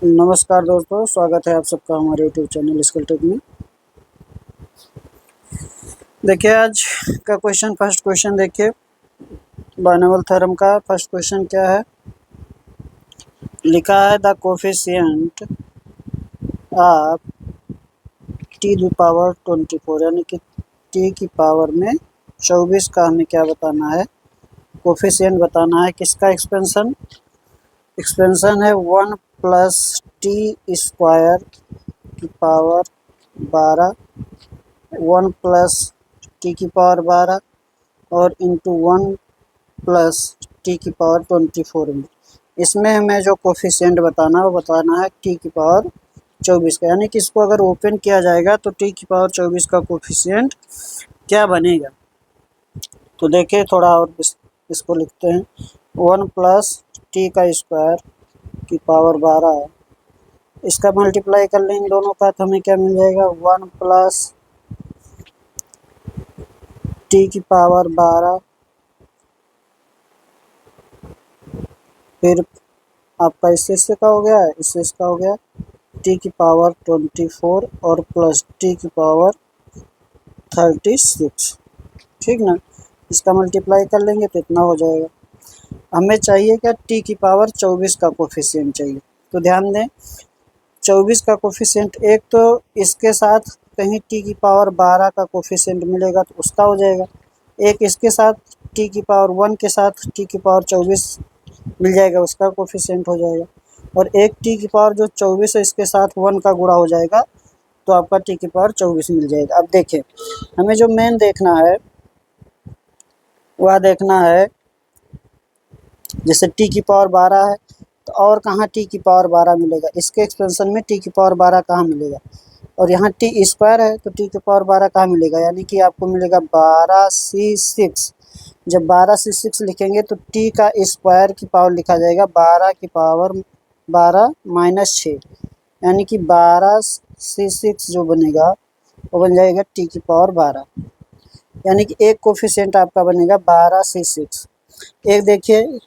नमस्कार दोस्तों, स्वागत है आप सबका हमारे यूट्यूब चैनल स्किल टेक में। देखिए आज का क्वेश्चन, फर्स्ट क्वेश्चन देखिए बायनॉमियल थ्योरम का फर्स्ट क्वेश्चन क्या है। लिखा है द कोफिशिएंट ऑफ टी की पावर 24, यानी कि टी की पावर में 24 का हमें क्या बताना है, कोफिशिएंट बताना है। किसका एक्सपेंशन है 1 प्लस टी स्क्वायर की पावर 12, 1 प्लस टी की पावर 12 और इंटू 1 प्लस टी की पावर 24 में। इसमें हमें जो कोफिशिएंट बताना है वो बताना है टी की पावर 24 का, यानी कि इसको अगर ओपन किया जाएगा तो टी की पावर 24 का कोफिशिएंट क्या बनेगा। तो देखिए थोड़ा और इसको लिखते हैं। 1 प्लस टी का स्क्वायर की पावर 12 है, इसका मल्टीप्लाई कर लेंगे दोनों का तो हमें क्या मिल जाएगा 1 प्लस टी की पावर 12, फिर आपका इससे का हो गया, इससे इसका हो गया टी की पावर 24 और प्लस टी की पावर 36, ठीक ना। इसका मल्टीप्लाई कर लेंगे तो इतना हो जाएगा। हमें चाहिए क्या, टी की पावर 24 का कोफिशिएंट चाहिए। तो ध्यान दें 24 का कोफिशिएंट, एक तो इसके साथ कहीं टी की पावर 12 का कोफिशिएंट मिलेगा तो उसका हो जाएगा, एक इसके साथ टी की पावर 1 के साथ टी की पावर 24 मिल जाएगा, उसका कोफिशिएंट हो जाएगा। और एक टी की पावर जो 24 है इसके साथ 1 का गुणा हो जाएगा तो आपका टी की पावर 24 मिल जाएगा। अब देखें हमें जो मेन देखना है वह देखना है, जैसे टी की पावर 12 है तो और कहाँ टी की पावर 12 मिलेगा, इसके एक्सपेंशन में टी की पावर 12 कहाँ मिलेगा। और यहाँ टी स्क्वायर है तो टी की पावर 12 कहाँ मिलेगा, यानी कि आपको मिलेगा 12c6। जब 12c6 लिखेंगे तो टी का स्क्वायर की पावर लिखा जाएगा 12 की पावर 12 माइनस 6, यानी कि 12c6 जो बनेगा वो बन जाएगा टी की पावर 12, यानी कि एक कोफिशिएंट आपका बनेगा 12c6। एक देखिए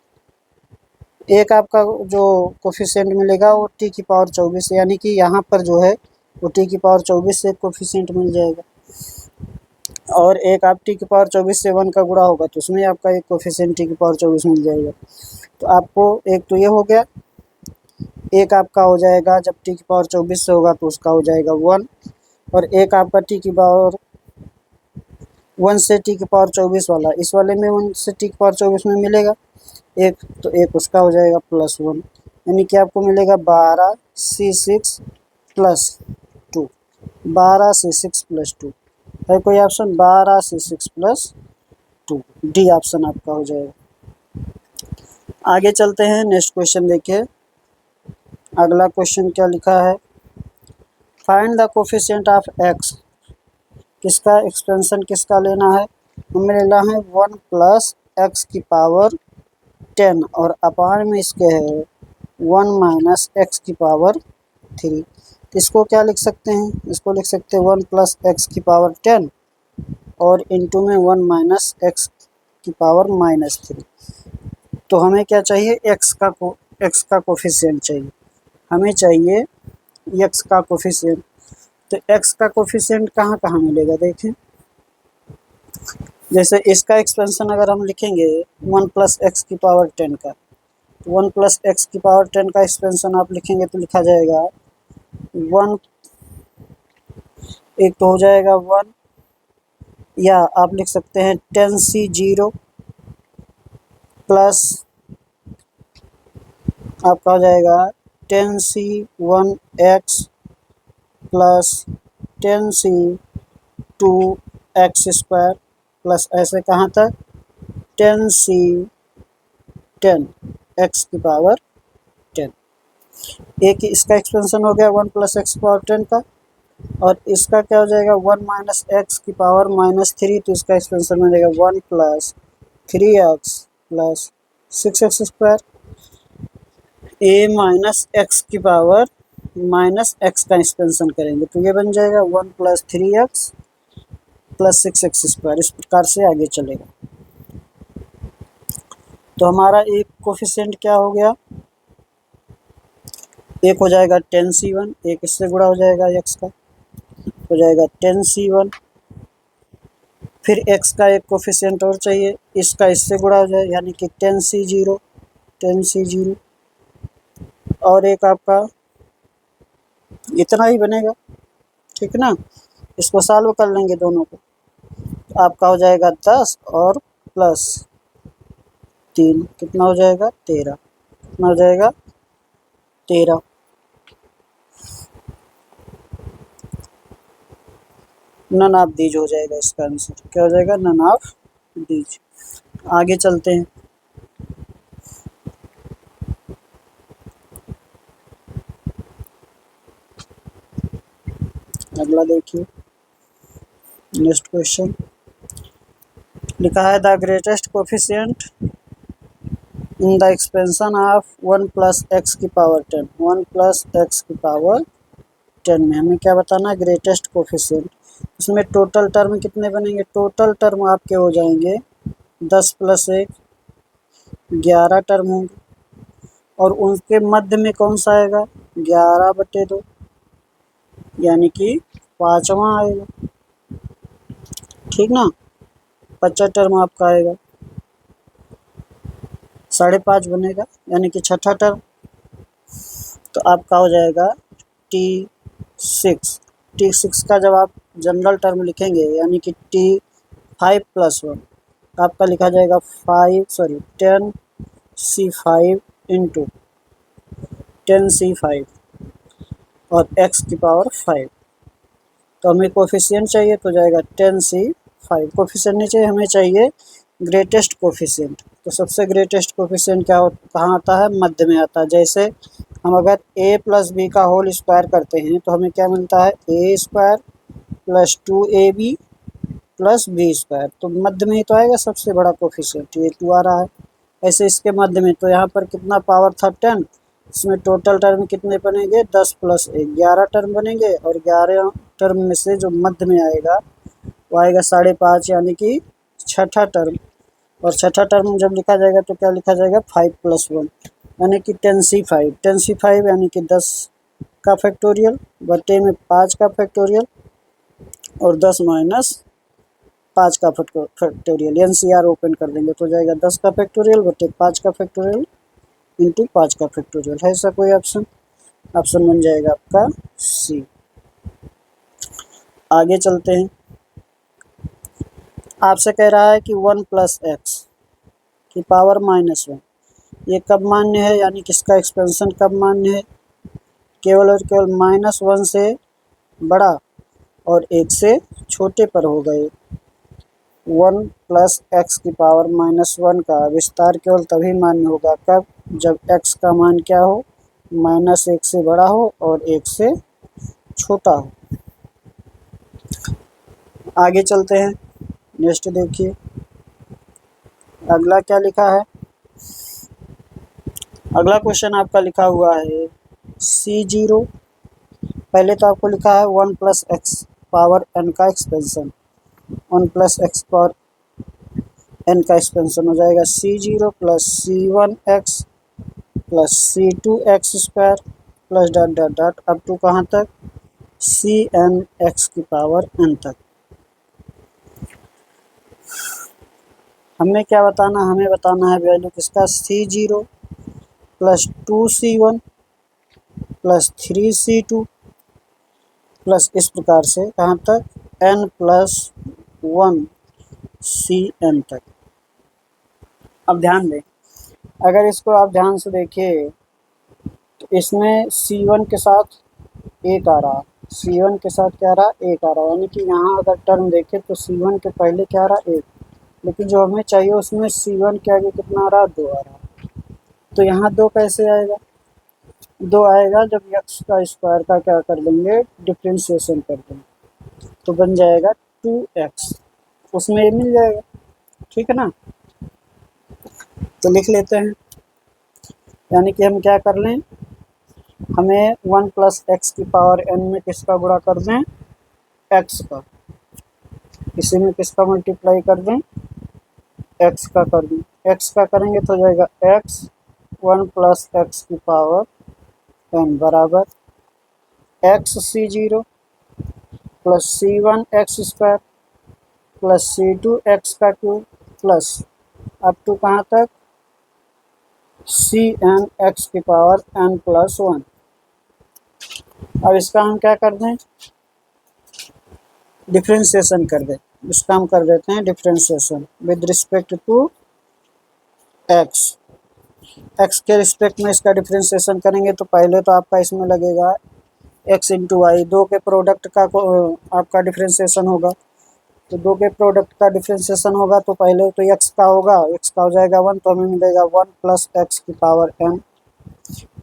एक आपका जो कोफिशिएंट मिलेगा वो टी की पावर 24, यानी कि यहाँ पर जो है वो टी की पावर 24 से कोफिशिएंट मिल जाएगा। और एक आप टी की पावर 24 से 1 का गुणा होगा तो उसमें आपका एक कोफिशिएंट टी की पावर 24 मिल जाएगा। तो आपको एक तो ये हो गया, एक आपका हो जाएगा जब टी की पावर 24 से होगा तो उसका हो जाएगा 1, और एक आपका टी की पावर 1 से टी की पावर 24 वाला, इस वाले में 1 से टी की पावर 24 में मिलेगा एक, तो एक उसका हो जाएगा +1, यानी कि आपको मिलेगा 12c6 प्लस 2, 12c6 प्लस 2 है कोई option, 12c6 plus 2, D option आपका हो जाएगा। आगे चलते हैं, नेक्स्ट क्वेश्चन देखिए। अगला क्वेश्चन क्या लिखा है, find the coefficient of x. किसका एक्सपेंशन किसका लेना है, हमें लेना है 1 प्लस एक्स की पावर 10 और अपान में इसके है 1 माइनस एक्स की पावर 3। तो इसको क्या लिख सकते हैं, इसको लिख सकते हैं 1 प्लस एक्स की पावर 10 और इंटू में 1 माइनस एक्स की पावर -3। तो हमें क्या चाहिए, एक्स का कोफिशिएंट चाहिए, हमें चाहिए एक्स का कोफिशिएंट। तो एक्स का कोफिशिएंट कहाँ कहाँ मिलेगा देखें, जैसे इसका एक्सपेंशन अगर हम लिखेंगे 1 प्लस एक्स की पावर 10 का, तो 1 प्लस एक्स की पावर 10 का एक्सपेंशन आप लिखेंगे तो लिखा जाएगा 1, एक तो हो जाएगा 1, या आप लिख सकते हैं 10c0 प्लस आपका हो जाएगा 10c1x plus 10c2x square plus ऐसे कहाँ तक 10c10x की पावर 10। एक इसका एक्सपेंशन हो गया 1 प्लस एक्स की पावर 10 का, और इसका क्या हो जाएगा 1 माइनस एक्स की पावर -3, तो इसका एक्सपेंशन मिलेगा 1 plus 3x plus 6x square, a minus x की पावर माइनस एक्स का एक्सपेंशन करेंगे तो ये बन जाएगा 1 plus 3x plus 6x square. इस प्रकार से आगे चलेगा। तो हमारा एक कोफिशिएंट क्या हो गया एक हो जाएगा 10c1, एक इससे गुणा हो जाएगा x का, हो जाएगा 10c1। फिर x का एक कोफिशिएंट और चाहिए, इसका इससे गुणा हो जाए यानी कि 10c0, 10c0। और एक आपका इतना ही बनेगा, ठीक ना। इसको सॉल्व कर लेंगे दोनों को, तो आपका हो जाएगा 10 और प्लस 3 कितना हो जाएगा 13, कितना हो जाएगा 13। नन ऑफ दीज हो जाएगा इसका आंसर, क्या हो जाएगा नन ऑफ दीज। आगे चलते हैं। अगला देखिए, नेक्स्ट क्वेश्चन लिखा है the greatest coefficient in the expansion of 1 plus x की पावर 10, 1 प्लस एक्स की पावर 10 में हमें क्या बताना है ग्रेटेस्ट कोफिशिएंट। इसमें टोटल टर्म कितने बनेंगे, टोटल टर्म आपके हो जाएंगे 10 प्लस 1, 11 टर्म होंगे। और उनके मध्य में कौन सा आएगा 11/2, यानी कि पाँचवा आएगा, ठीक ना। 25 टर्म आपका आएगा, 5.5 बनेगा यानी कि छठा टर्म। तो आपका हो जाएगा T6, T6 का जब आप जनरल टर्म लिखेंगे यानी कि T5+1, आपका लिखा जाएगा 10c5 इंटू 10c5 और x की पावर 5। तो हमें कोफिशिएंट चाहिए तो जाएगा 10c5, कोफिशिएंट नहीं चाहिए, हमें चाहिए ग्रेटेस्ट कोफिशिएंट। तो सबसे ग्रेटेस्ट कोफिशिएंट कहाँ आता है, मध्य में आता है। जैसे हम अगर a प्लस बी का होल स्क्वायर करते हैं तो हमें क्या मिलता है a² plus 2ab plus b², तो मध्य में ही तो आएगा सबसे बड़ा कोफिशिएंट, ये 2 आ रहा है। ऐसे इसके मध्य में, तो यहाँ पर कितना पावर था 10, इसमें टोटल टर्म कितने बनेंगे 10 प्लस 1, 11 टर्म बनेंगे। और 11 टर्म में से जो मध्य में आएगा वो आएगा 5.5 यानी कि छठा टर्म। और छठा टर्म जब लिखा जाएगा तो क्या लिखा जाएगा 5+1 यानी कि 10c5, 10c5 यानी कि 10 का फैक्टोरियल बटे में 5 का फैक्टोरियल और 10 माइनस 5 का फैक्टोरियल, NCR ओपन कर देंगे तो जाएगा 10 का फैक्टोरियल बटे 5 का फैक्टोरियल इंटू 5 का फैक्टोरियल। है ऐसा कोई ऑप्शन, ऑप्शन बन जाएगा आपका सी। आगे चलते हैं, आपसे कह रहा है कि 1 प्लस एक्स की पावर -1 ये कब मान्य है, यानी किसका एक्सपेंशन कब मान्य है, केवल और केवल -1 से बड़ा और 1 से छोटे पर हो गए। 1 प्लस एक्स की पावर -1 का विस्तार केवल तभी मान्य होगा कब, जब x का मान क्या हो -1 से बड़ा हो और 1 से छोटा हो। आगे चलते हैं, नेक्स्ट देखिए अगला क्या लिखा है। अगला क्वेश्चन आपका लिखा हुआ है C0, पहले तो आपको लिखा है 1 प्लस एक्स पावर n का expansion, 1 plus x power n का एक्सपेंशन हो जाएगा C0 plus C1x plus C2x² plus dot dot dot up to कहाँ तक CnX की पावर n तक। हमें क्या बताना, हमें बताना है वैल्यू किसका C0 plus 2C1 plus 3C2 plus इस प्रकार से कहाँ तक n+1 Cn तक। अब ध्यान दें, अगर इसको आप ध्यान से देखिए तो इसमें C1 के साथ 1 आ रहा, C1 के साथ क्या आ रहा 1 आ रहा, यानी कि यहाँ अगर टर्म देखें तो C1 के पहले क्या आ रहा 1, लेकिन जो हमें चाहिए उसमें C1 के आगे कितना आ रहा 2 आ रहा। तो यहाँ 2 कैसे आएगा, 2 आएगा जब x का स्क्वायर का क्या कर देंगे डिफ्रेंशिएशन कर देंगे तो बन जाएगा 2x, उसमें ये मिल जाएगा, ठीक है ना। तो लिख लेते हैं, यानी कि हम क्या कर लें, हमें 1 प्लस एक्स की पावर n में किसका गुणा कर दें x का, इसी में किसका मल्टीप्लाई कर दें x का कर दें, x का करेंगे तो जाएगा x 1 प्लस एक्स की पावर एन बराबर x C zero plus C one x square plus C two x का क्यूब प्लस अप टू कहाँ तक सी एन एक्स की पावर एन प्लस वन। अब इसका हम क्या कर दें, डिफ्रेंशिएशन कर दें। इसका हम कर देते हैं differentiation with respect to x. X के रिस्पेक्ट में इसका डिफ्रेंशिएशन करेंगे तो पहले तो आपका इसमें लगेगा एक्स इंटू वाई, दो के प्रोडक्ट का आपका डिफ्रेंशिएशन होगा। तो दो के प्रोडक्ट का डिफ्रेंशिएशन होगा तो पहले तो एक्स का होगा, एक्स का हो जाएगा वन, तो हमें मिलेगा वन प्लस एक्स की पावर एन।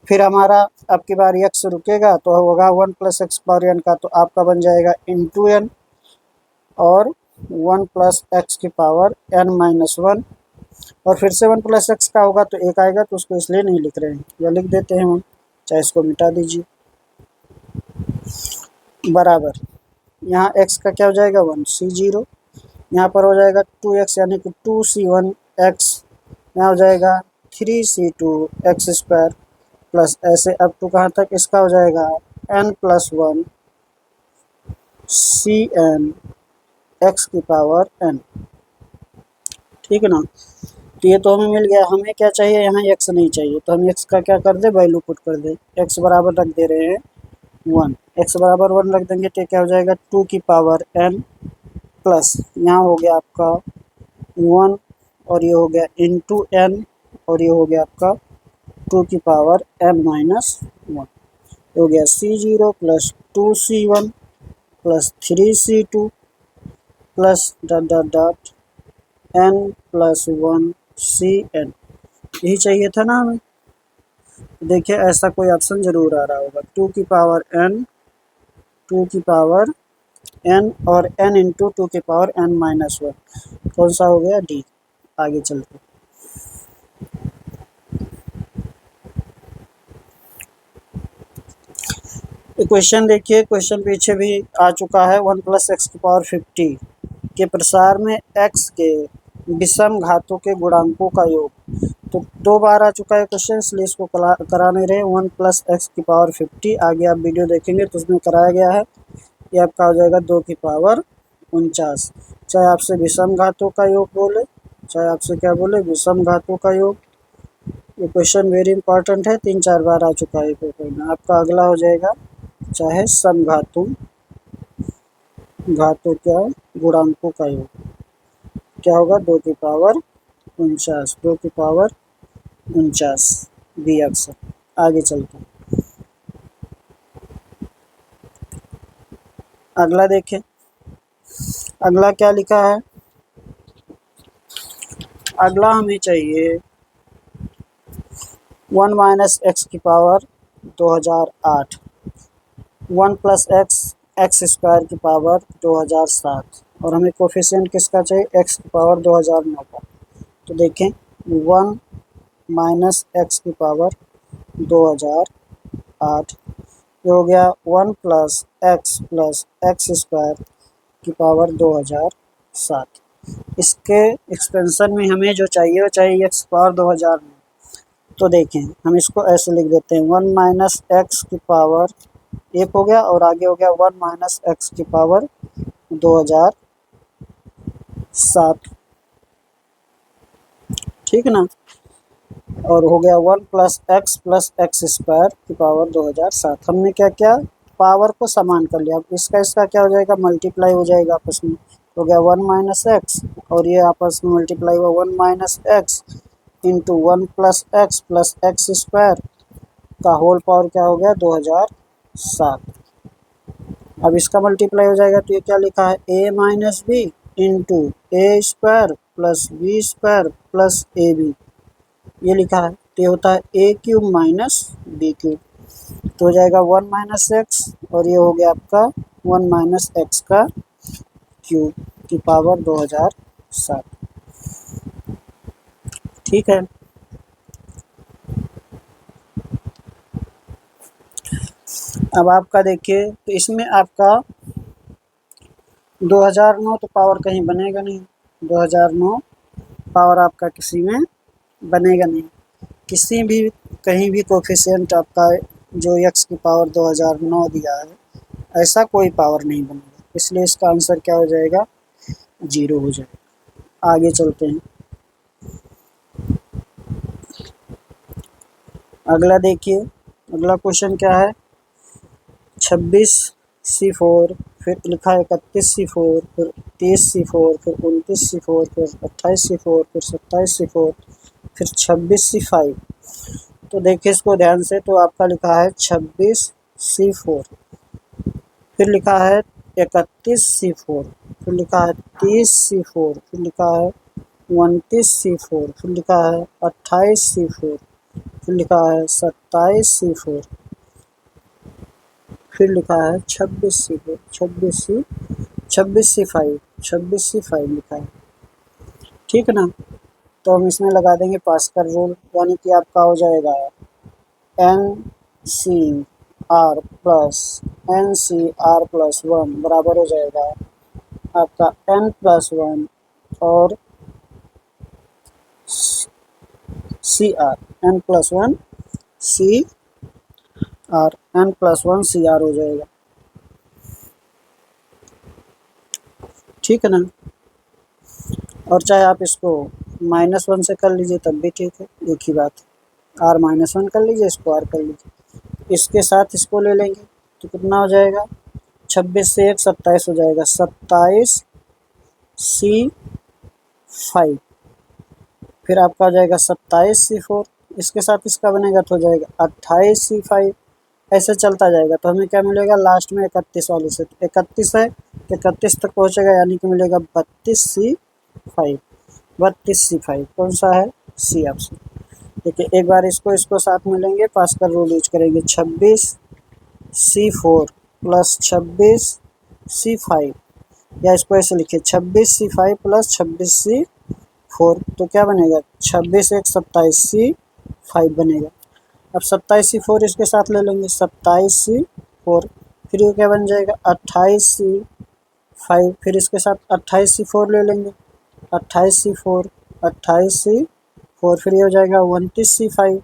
फिर हमारा अब की बार एक्स रुकेगा तो होगा one plus x power n का, तो आपका बन जाएगा इंटू एन और वन प्लस एक्स की पावर एन माइनस वन। और फिर से वन प्लस एक्स का होगा तो एक आएगा, तो उसको इसलिए नहीं लिख रहे हैं, या लिख देते हैं हम, चाहे इसको मिटा दीजिए। बराबर यहाँ x का क्या हो जाएगा वन सी जीरो, यहाँ पर हो जाएगा टू एक्स यानी कि टू सी वन एक्स, यहाँ हो जाएगा three C two x square plus ऐसे अप टू कहाँ तक इसका हो जाएगा n plus one C n x की पावर एन। ठीक है ना, तो ये तो हमें मिल गया। हमें क्या चाहिए, यहाँ x नहीं चाहिए, तो हम x का क्या कर दे, वैल्यू पुट कर दे। x बराबर रख दे रहे हैं वन, x बराबर वन रख देंगे तो क्या हो जाएगा टू की पावर n प्लस यहाँ हो गया आपका वन और ये हो गया इंटू n और ये हो गया आपका टू की पावर n माइनस वन, हो गया C zero plus two C one plus three C two plus dot dot dot n plus one C n. यही चाहिए था ना हमें। देखिए ऐसा कोई ऑप्शन जरूर आ रहा होगा, टू की पावर n, टू की पावर n और n इंटू टू की पावर n माइनस वन, कौन सा हो गया डी। आगे चलते क्वेश्चन देखिए, क्वेश्चन पीछे भी आ चुका है। वन प्लस एक्स की पावर 50 के प्रसार में x के विषम घातों के गुणांकों का योग, तो दो बार आ चुका है क्वेश्चन, इसलिए इसको करा नहीं रहे। वन प्लस एक्स की पावर 50, आगे आप वीडियो देखेंगे तो उसमें कराया गया है। ये आपका हो जाएगा दो की पावर 49, चाहे आपसे विषम घातों का योग बोले, चाहे आपसे क्या बोले विषम घातों का योग। ये क्वेश्चन वेरी इंपॉर्टेंट है, तीन चार बार आ चुका है पेपर में। आपका अगला हो जाएगा चाहे समघातों क्या गुणांकों का योग, क्या होगा दो की पावर 49, दो की पावर 49 बी ऑप्शन। आगे चलते हैं, अगला देखें। अगला क्या लिखा है, अगला हमें चाहिए वन माइनस एक्स की power 2008, one plus x x square की पावर 2007, और हमें कोफिशिएंट किसका चाहिए एक्स की पावर 2009 का। तो देखें वन माइनस एक्स की पावर 2008, ये हो गया वन प्लस एक्स स्क्वायर की पावर 2007। इसके एक्सपेंशन में हमें जो चाहिए वो चाहिए एक्स पावर 2009। तो देखें हम इसको ऐसे लिख देते हैं, वन माइनस एक्स की पावर एक हो गया और आगे हो गया वन माइनस एक्स की पावर 2007, ठीक ना, और हो गया वन प्लस एक्स स्क्वायर की पावर 2007। हमने क्या क्या पावर को समान कर लिया। अब इसका क्या हो जाएगा मल्टीप्लाई हो जाएगा आपस में, हो गया वन माइनस एक्स और ये आपस में मल्टीप्लाई हुआ one minus x into one plus x square का होल पावर क्या हो गया 2007। अब इसका मल्टीप्लाई हो जाएगा तो ये क्या लिखा है a minus b into a square plus b square plus a b, ये लिखा है। तो ये होता है a cube minus b cube, तो हो जाएगा वन माइनस एक्स और ये हो गया आपका वन माइनस एक्स का क्यूब की पावर 2007, ठीक है। अब आपका देखिए तो इसमें आपका 2009 तो पावर कहीं बनेगा नहीं, 2009 पावर आपका किसी में बनेगा नहीं, किसी भी कहीं भी कोफिशिएंट आपका जो x की पावर 2009 दिया है, ऐसा कोई पावर नहीं बनेगा, इसलिए इसका आंसर क्या हो जाएगा, 0 हो जाएगा। आगे चलते हैं। अगला देखिए, अगला क्वेश्चन क्या है, 26C4, फिर लिखा है 31C4, फिर 30C4, फिर 29C4, फिर 28C4, फिर 27C4, फिर 26C5। तो देखिए इसको ध्यान से, तो आपका लिखा है 26C4, फिर लिखा है 31C4, फिर लिखा है 30C4, फिर लिखा है 29C4, फिर लिखा है 28C4, फिर लिखा है 27C4, फिर लिखा है 26C4, 26C5 लिखा है। ठीक है ना, तो हम इसमें लगा देंगे पास्कल रूल, यानी कि आपका हो जाएगा NCR+NCR+1 बराबर हो जाएगा आपका N+1 और CR, N+1 CR, N+1 CR हो जाएगा। ठीक है ना, और चाहे आप इसको -1 से कर लीजिए तब भी ठीक है, एक ही बात है। R-1 कर लीजिए, इसको R कर लीजिए, इसके साथ इसको ले लेंगे तो कितना हो जाएगा, 26 से 1 27 हो जाएगा, 27C5, फिर आपका हो जाएगा 27C4, इसके साथ इसका बनेगा तो हो जाएगा 28C5, ऐसे चलता जाएगा। तो हमें क्या मिलेगा लास्ट में 31 वाले से, 31 है तो 31 तक पहुँचेगा, यानी कि मिलेगा 32C5, 32C5 कौन सा है, सी ऑप्शन। देखिए एक बार इसको साथ मिलेंगे, पास्कल रूल यूज करेंगे, 26C4 प्लस 26C5, या इसको ऐसे लिखिए 26C5 प्लस 26C4, तो क्या बनेगा, 26 1 27C5 बनेगा। अब 27C4 इसके साथ ले लेंगे, 27C4, फिर ये क्या बन जाएगा 28C5, फिर इसके साथ 28C4 ले लेंगे, 28C4, 28C4, फिर ये हो जाएगा 29C5,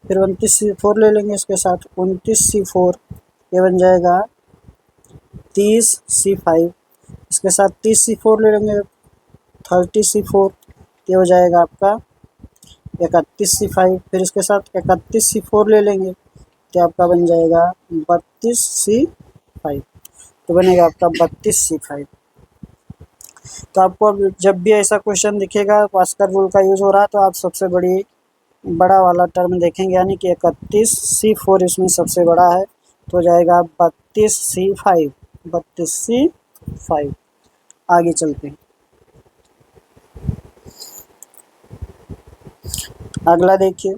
फिर 29C4 ले लेंगे इसके साथ, 29C4, ये बन जाएगा 30C5, इसके साथ 30C4 ले लेंगे, 30C4, ये हो जाएगा आपका 31C5, फिर इसके साथ 31C4 ले लेंगे तो आपका बन जाएगा 32C5, तो बनेगा आपका 32C5। तो आपको अब जब भी ऐसा क्वेश्चन दिखेगा पास्कल रूल का यूज़ हो रहा है, तो आप सबसे बड़ा वाला टर्म देखेंगे, यानी कि 31C4 इसमें सबसे बड़ा है, तो हो जाएगा 32C5, 32C5। आगे चलते हैं, अगला देखिए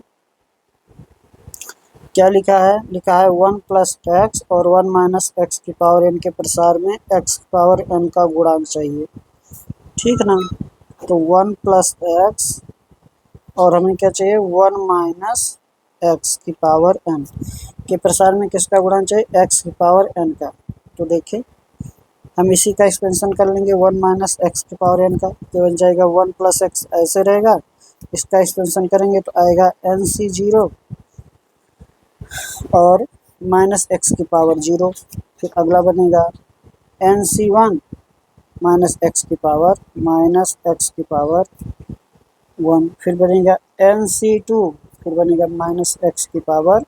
क्या लिखा है, लिखा है 1 + x और 1 - x की पावर n के प्रसार में x की पावर n का गुणांक चाहिए। ठीक ना, तो 1 + x और हमें क्या चाहिए, 1 - x की पावर n के प्रसार में किसका गुणांक चाहिए, x की पावर n का। तो देखिए हम इसी का एक्सपेंशन कर लेंगे, 1 - x की पावर n का, तो बन जाएगा 1 + x ऐसे रहेगा, इसका एक्सपेंशन करेंगे तो आएगा NC0 और -x की पावर 0, फिर अगला बनेगा NC1 -x की पावर -1, फिर बनेगा NC2, फिर बनेगा -x की पावर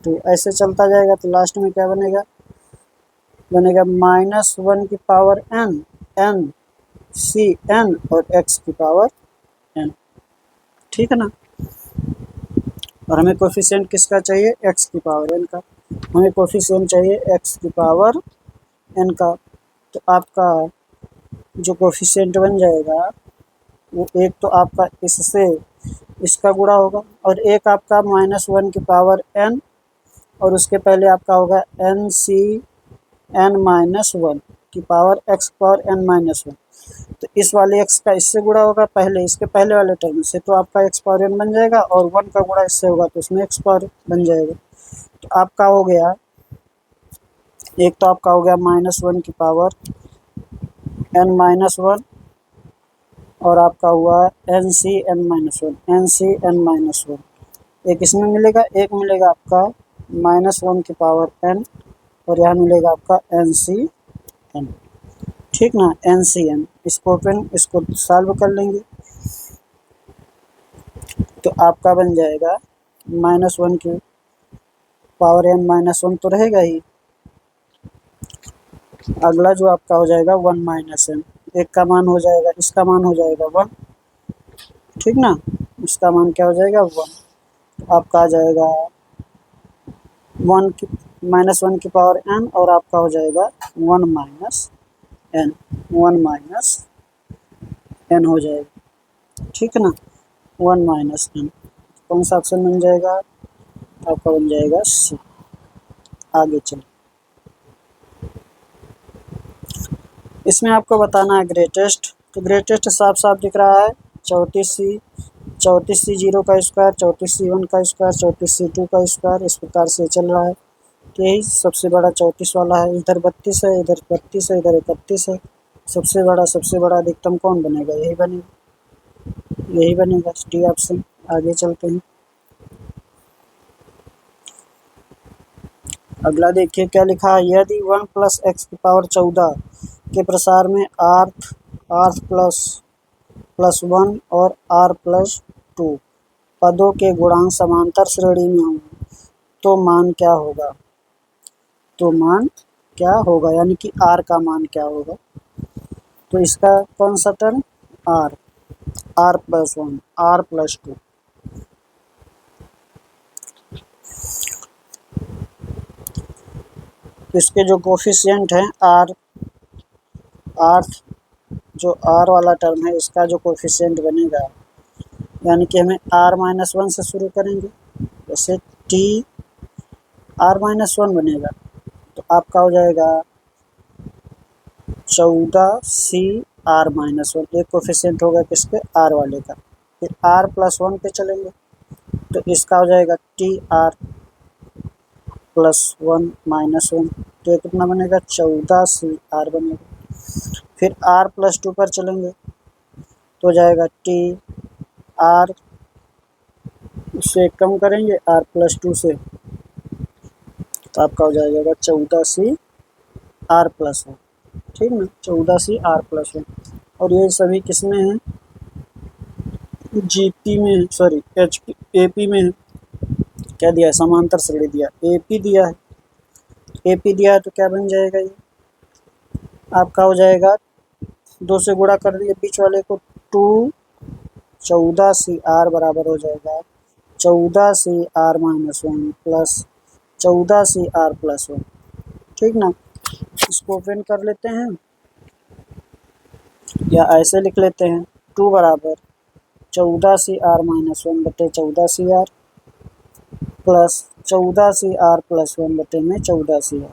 2, ऐसे चलता जाएगा। तो लास्ट में क्या बनेगा, बनेगा -1 की पावर n c n और x की पावर n। ठीक है ना, और हमें कोफिशिएंट किसका चाहिए, x की पावर n का, हमें कोफिशिएंट चाहिए x की पावर n का। तो आपका जो कोफिशिएंट बन जाएगा वो एक तो आपका इससे इसका गुणा होगा, और एक आपका -1 की पावर n, और उसके पहले आपका होगा NC n-1 की पावर x पावर n-1। तो इस वाले x का इससे गुणा होगा पहले, इसके पहले वाले टर्म से, तो आपका x पावर n बन जाएगा, और 1 का गुणा इससे होगा तो इसमें x पावर बन जाएगा। तो आपका हो गया, एक तो आपका हो गया -1 की पावर n-1, और आपका हुआ NC n-1, एक इसमें मिलेगा, एक मिलेगा आपका -1 की पावर n और यहाँ मिलेगा आपका NCn। ठीक ना, NCn। इसको सॉल्व कर लेंगे तो आपका बन जाएगा -1 की पावर n -1 तो रहेगा ही। अगला जो आपका हो जाएगा 1 -n, एक का मान हो जाएगा, इसका मान हो जाएगा 1। ठीक ना, इसका मान क्या हो जाएगा 1। तो आपका आ जाएगा 1 की पावर n और आपका हो जाएगा 1 n, 1 n हो जाएगा। ठीक है ना, 1 n। कौन सा ऑप्शन बन जाएगा आपका? बन जाएगा सी। आगे चलो, इसमें आपको बताना है ग्रेटेस्ट। तो ग्रेटेस्ट साफ साफ दिख रहा है 34C, 34C 0 का स्क्वायर, 34C 1 का स्क्वायर, 34C 2 का स्क्वायर, इस प्रकार से चल रहा है। तो यही सबसे बड़ा 34 वाला है। इधर 32 है, इधर 32 है, इधर 31 है। सबसे बड़ा अधिकतम कौन बनेगा? यही बनेगा डी ऑप्शन। आगे चलते हैं, अगला देखिए क्या लिखा है। यदि 1 + x की पावर 14 के प्रसार में r प्लस 1 और r प्लस 2 पदों के गुणांक समांतर श्रेणी में हों तो मान क्या होगा? यानी कि r का मान क्या होगा? तो इसका कौन सा term? r plus 1, r plus 2। इसके जो कोफिशिएंट हैं r जो r वाला टर्म है, इसका जो कोफिशिएंट बनेगा, यानी कि हमें r-1 से शुरू करेंगे। जैसे t r-1 बनेगा तो आपका हो जाएगा 14C r-1। एक कोफिशिएंट होगा किसके? r वाले का। फिर r प्लस 1 पे चलेंगे तो इसका हो जाएगा tr प्लस 1 -1। तो ये कितना बनेगा? 14C r बनेगा। फिर r प्लस 2 पर चलेंगे तो हो जाएगा tr, उससे कम करेंगे r प्लस 2 से तो आपका हो जाएगा 14C r प्लस 1। ठीक ना, 14C r प्लस 1। और ये सभी किसमें हैं? जीपी में, सॉरी एपी में है। क्या दिया है? समांतर श्रेणी दिया, एपी दिया है। एपी दिया है तो क्या बन जाएगा? ये आपका हो जाएगा 2 से गुणा कर दिए बीच वाले को, 2 14C r बराबर हो जाएगा 14C r-1 plus 14C r plus 1। ठीक ना, इसको ओपन कर लेते हैं या ऐसे लिख लेते हैं। 2 बराबर 14C r-1 बटे 14C r plus 14C r plus 1 बटे में 14C r।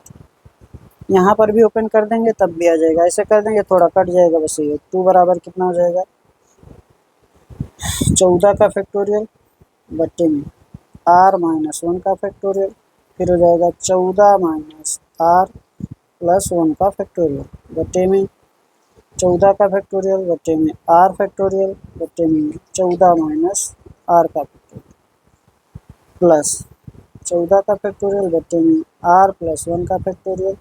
यहाँ पर भी ओपन कर देंगे तब भी आ जाएगा, ऐसे कर देंगे थोड़ा कट जाएगा, बस ये 2 बराबर कितना हो जाएगा? 14 का फैक्टोरियल बटे में r-1 का फैक्टोरियल, फिर हो जाएगा 14 माइनस r प्लस 1 का फैक्टोरियल बटे में 14 का फैक्टोरियल बटे में r फैक्टोरियल बटे में 14 माइनस r का फैक्टोरियल प्लस 14 का फैक्टोरियल बटे में r प्लस 1 का फैक्टोरियल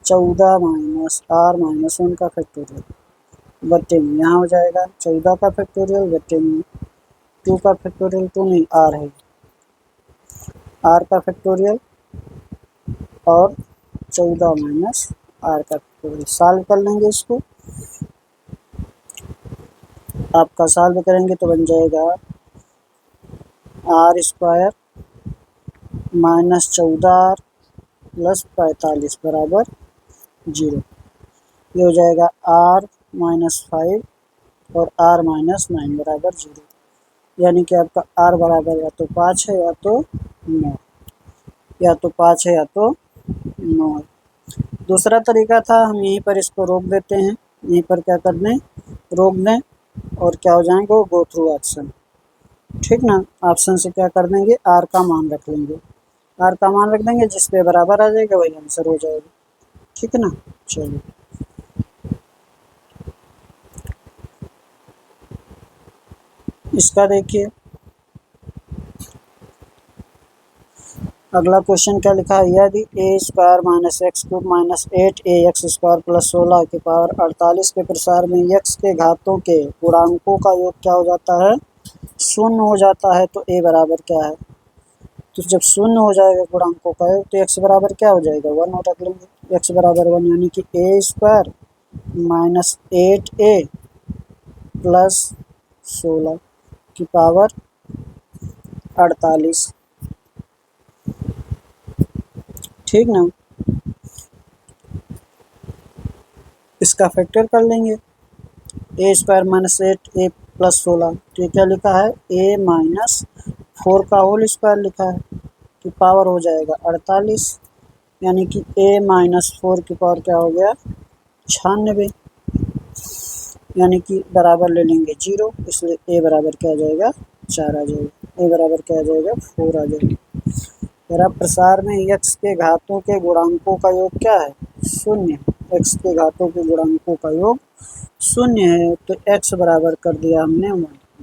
14 माइनस r माइनस 1 का फैक्टोरियल बटे में यहाँ हो जाएगा 14 का फैक्टोरियल बटे में 2 का फैक्टोरियल, 2 नहीं r है, r का फैक्टोरियल और 14 माइनस r का फैक्टोरियल। सॉल्व कर लेंगे इसको, आपका सॉल्व करेंगे तो बन जाएगा r square minus 14r plus 45 बराबर 0। ये हो जाएगा r-5 और r-9 बराबर 0। यानी कि आपका r बराबर या तो 5 है या तो 9, या तो 5 है या तो 9 है। दूसरा तरीका था, हम यहीं पर इसको रोक देते हैं, यहीं पर क्या कर दें? रोक दें और क्या हो जाएंगे? Go through option. ठीक ना, ऑप्शन से क्या कर देंगे? r का मान रख लेंगे, r का मान रख देंगे, जिस पे बराबर आ जाएगा वही आंसर हो जाएगा। ठीक है ना, चलिए इसका देखिए। अगला क्वेश्चन क्या लिखा है, यदि a square minus x cube minus 8 ax² plus 16 की पावर 48 के प्रसार में यक्स के घातों के गुणांकों का योग क्या हो जाता है, शून्य हो जाता है, तो ए बराबर क्या है। तो जब शून्य हो जाएगा गुणांकों का योग तो एक्स बराबर क्या हो जाएगा, 1 और रख लेंगे, एक्स बराबर 1, यानी कि ए स्क्वायर माइनस 8a प्लस 16 की पावर 48, ठीक ना। इसका फैक्टर कर लेंगे, ए स्क्वायर माइनस 8a प्लस 16, तो ये क्या लिखा है, ए माइनस 4 का होल स्क्वायर लिखा है, कि पावर हो जाएगा 48, यानी कि a माइनस 4 की पावर क्या हो गया, 96, यानी कि बराबर ले लेंगे 0, इसलिए a बराबर क्या आ जाएगा, 4 आ जाएगा, a बराबर क्या आ जाएगा, 4 आ जाएगा। मेरा प्रसार में यक्स के घातों के गुणांकों का योग क्या है, शून्य, एक्स के घातों के गुणांकों का योग शून्य है, तो एक्स बराबर कर दिया हमने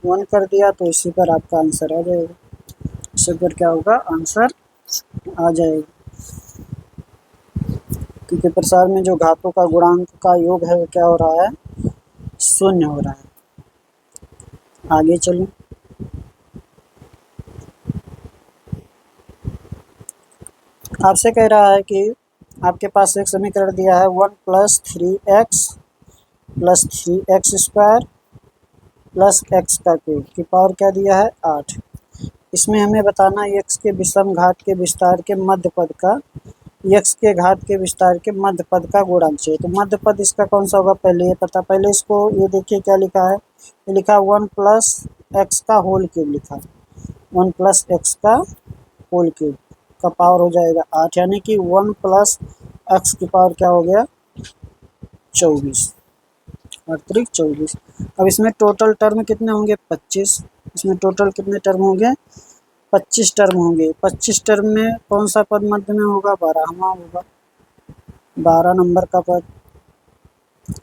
1 कर दिया, तो इसी पर आपका आंसर आ जाएगा, इसी पर क्या होगा, आंसर आ जाएगा, क्योंकि प्रसार में जो घातों का गुणांक का योग है वो क्या हो रहा है, शून्य हो रहा है। आगे चलूं, आपसे कह रहा है कि आपके पास एक समीकरण दिया है 1 plus 3x plus 3x² plus x का क्यूब की पावर क्या दिया है, 8। इसमें हमें बताना x के विषम घात के विस्तार के मध्य पद का, x के घात के विस्तार के मध्य पद का गुणांक चाहिए। तो मध्य पद इसका कौन सा होगा, पहले ये पता, पहले इसको ये देखिए क्या लिखा है, ये लिखा 1 प्लस एक्स का होल क्यूब लिखा है, 1 प्लस एक्स का होल क्यूब का पावर हो जाएगा 8, यानी कि 1 प्लस एक्स की पावर क्या हो गया, 24, और 24। अब इसमें टोटल टर्म कितने होंगे, 25, इसमें टोटल कितने टर्म होंगे, 25 टर्म होंगे। 25 टर्म में कौन सा पद मध्य में होगा, 12वां होगा, 12 नंबर का पद,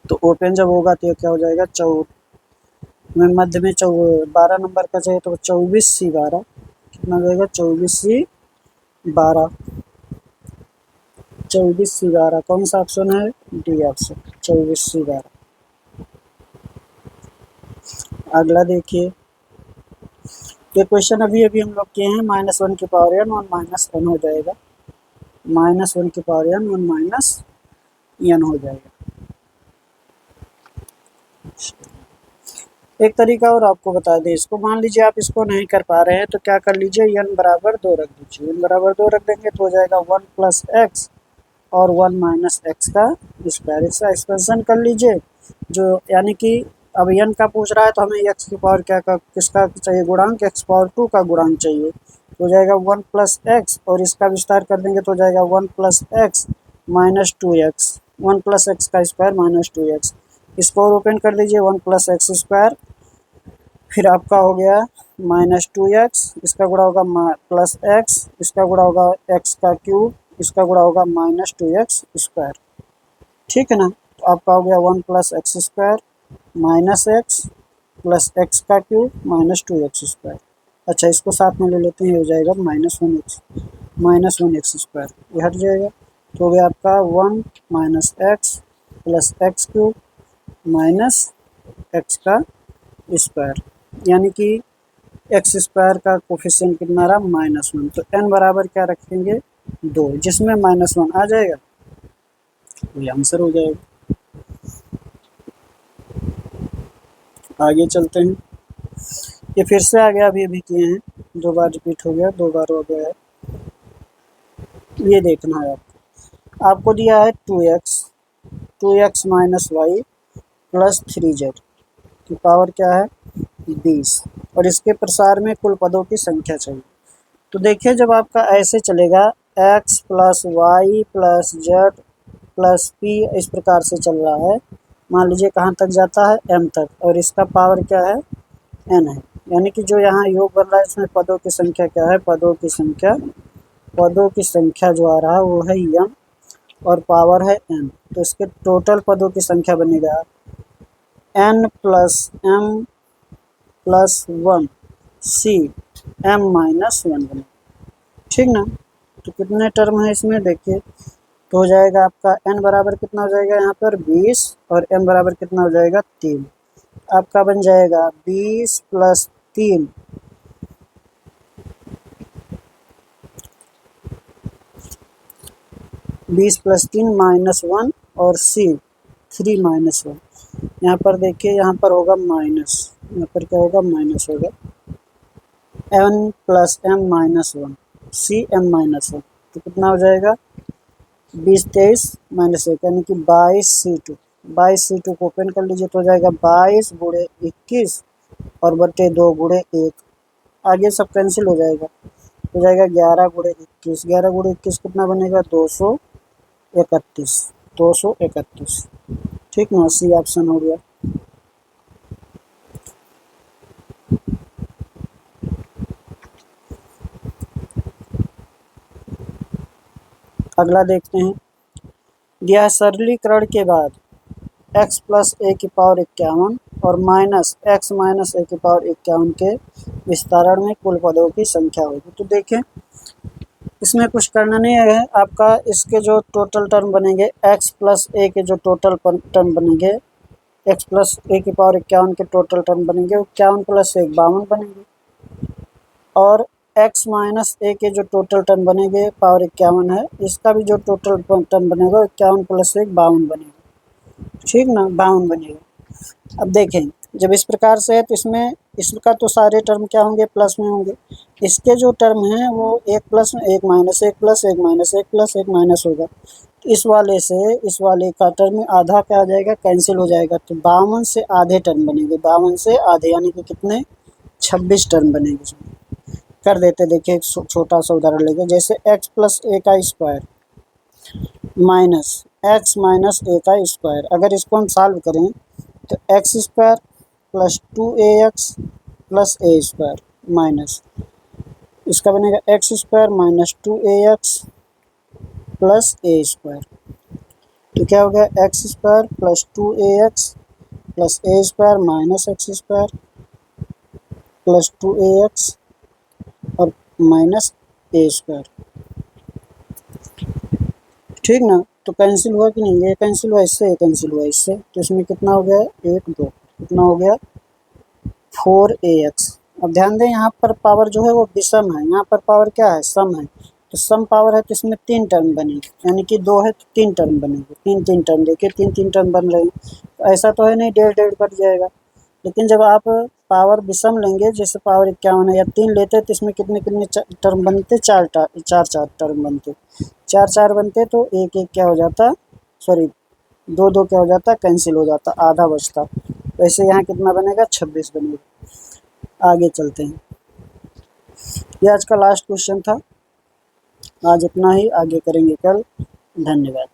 तो ओपन जब होगा तो क्या हो जाएगा, में मध्य में 12 नंबर का चाहिए, तो 24C12 कितना हो जाएगा, 24C12, 24C12 कौन सा ऑप्शन है, डी ऑप्शन, 24C12। अगला देखिए, ये क्वेश्चन अभी अभी हम लोग किए हैं, -1 की पावर n और -n हो जाएगा, -1 की पावर n और -n हो जाएगा। एक तरीका और आपको बता दें, इसको मान लीजिए आप इसको नहीं कर पा रहे हैं तो क्या कर लीजिए, n बराबर 2 रख दीजिए, n बराबर 2 रख देंगे तो हो जाएगा 1 प्लस एक्स और 1 माइनस एक्स का स्क्वायर, इसका एक्सपेंशन कर लीजिए, जो यानी कि अब n का पूछ रहा है तो हमें x की पावर क्या का किसका चाहिए, गुणांक, x पावर 2 का गुणांक चाहिए, तो हो जाएगा 1 प्लस एक्स, और इसका विस्तार कर देंगे तो हो जाएगा 1 plus x minus 2x, 1 plus x का स्क्वायर माइनस 2x, इसको और ओपन कर दीजिए, 1 प्लस एक्स स्क्वायर, फिर आपका हो गया -2x, इसका गुणा होगा प्लस एक्स, इसका गुणा होगा x का क्यूब, इसका गुणा होगा -2x स्क्वायर, ठीक है ना। तो आपका हो गया 1 plus x square minus x plus x का क्यूब -2x स्क्वायर। अच्छा, इसको साथ में ले लेते हैं, ये हो जाएगा -1x स्क्वायर, ये हट जाएगा, तो हो गया आपका 1 minus x plus x cube minus x का स्क्वायर, यानी कि एक्स स्क्वायर का कोफिशिएंट कितना रहा, -1, तो n बराबर क्या रखेंगे, 2, जिसमें -1 आ जाएगा तो ये आंसर हो जाएगा। आगे चलते हैं, ये फिर से आ गया, अभी अभी किए हैं, 2 बार रिपीट हो गया, 2 बार हो गया है, ये देखना है आपको दिया है 2x minus Y plus 3z की पावर क्या है, 20, और इसके प्रसार में कुल पदों की संख्या चाहिए। तो देखिए, जब आपका ऐसे चलेगा x plus y plus z plus p, इस प्रकार से चल रहा है, मान लीजिए कहाँ तक जाता है, m तक, और इसका पावर क्या है, n है, यानी कि जो यहाँ योग बन रहा है इसमें पदों की संख्या क्या है, पदों की संख्या जो आ रहा है वो है m और पावर है n, तो इसके टोटल पदों की संख्या बनेगा n plus m plus 1 c m minus 1 बने, ठीक ना। तो कितने टर्म है इसमें देखिए, तो हो जाएगा आपका n बराबर कितना हो जाएगा यहाँ पर 20 और m बराबर कितना हो जाएगा 3। आपका बन जाएगा 20 + 3 20 + 3 -1 और c 3 - 1। यहाँ पर देखिए, यहाँ पर होगा माइनस, यहाँ पर क्या होगा माइनस होगा n + m - 1 c m - 1। तो कितना हो जाएगा 20 23 -1 यानी कि 22c2। 22c2 को ओपन कर लीजिए तो हो जाएगा 22 × 21 और बटे 2 × 1। आगे सब कैंसिल हो जाएगा, हो जाएगा 11 × 21। 11 × 21 कितना बनेगा 231। 231 ठीक ना, सी ऑप्शन हो गया। अगला देखते हैं, दिया सरलीकरण के बाद x + a⁻51 और -x - a⁻51 के विस्तारण में कुल पदों की संख्या होगी। तो देखें, इसमें कुछ करना नहीं है आपका, इसके जो टोटल टर्म बनेंगे x + a के जो टोटल टर्म बनेंगे, x + a⁻51 के टोटल टर्म बनेंगे 51 + 1 52 बनेंगे, और x - a के जो टोटल टर्म बनेंगे पावर 51 है, इसका भी जो टोटल टर्म बनेगा 51 + 1 52 बनेगा। ठीक ना, 52 बनेगा। अब देखें, जब इस प्रकार से है तो इसमें इसका तो सारे टर्म क्या होंगे प्लस में होंगे, इसके जो टर्म हैं वो 1 + 1 - 1 + 1 - 1 + 1 माइनस होगा। तो इस वाले से इस वाले का टर्म आधा क्या आ जाएगा, कैंसिल हो जाएगा। तो 52 से आधे टर्म बनेंगे, 52 से आधे यानी कि कितने 26 टर्म बनेंगे इसमें। कर देते, देखिए एक छोटा सा उदाहरण लेंगे, जैसे x + a का स्क्वायर माइनस x - a का स्क्वायर। अगर इसको हम सॉल्व करें तो x² + 2ax + a² माइनस इसका बनेगा x² - 2ax + a²। तो क्या हो गया x² + 2ax + a² minus x² + 2ax और माइनस a²। ठीक ना, तो कैंसिल हुआ कि नहीं, ये कैंसिल हुआ इससे, ये कैंसिल हुआ इससे, तो इसमें कितना हो गया 1 2, कितना हो गया 4ax। अब ध्यान दें, यहाँ पर पावर जो है वो विषम है, यहाँ पर पावर क्या है सम है। तो सम पावर है तो इसमें 3 टर्म बनेगी, यानी कि 2 है तो 3 टर्म बनेंगे, 3 टर्म, देखिए 3 टर्म बन रहे हैं। तो ऐसा तो है नहीं 1.5 कट जाएगा, लेकिन जब आप पावर विषम लेंगे, जैसे पावर 51 है या 3 लेते तो इसमें कितने कितने टर्म बनते, 4 टर्म बनते, 4 बनते, तो 1 1 क्या हो जाता, सॉरी 2 2 क्या हो जाता, कैंसिल हो जाता, आधा बचता। वैसे यहाँ कितना बनेगा 26 बनेगा। आगे चलते हैं, ये आज का लास्ट क्वेश्चन था। आज इतना ही, आगे करेंगे कल। धन्यवाद।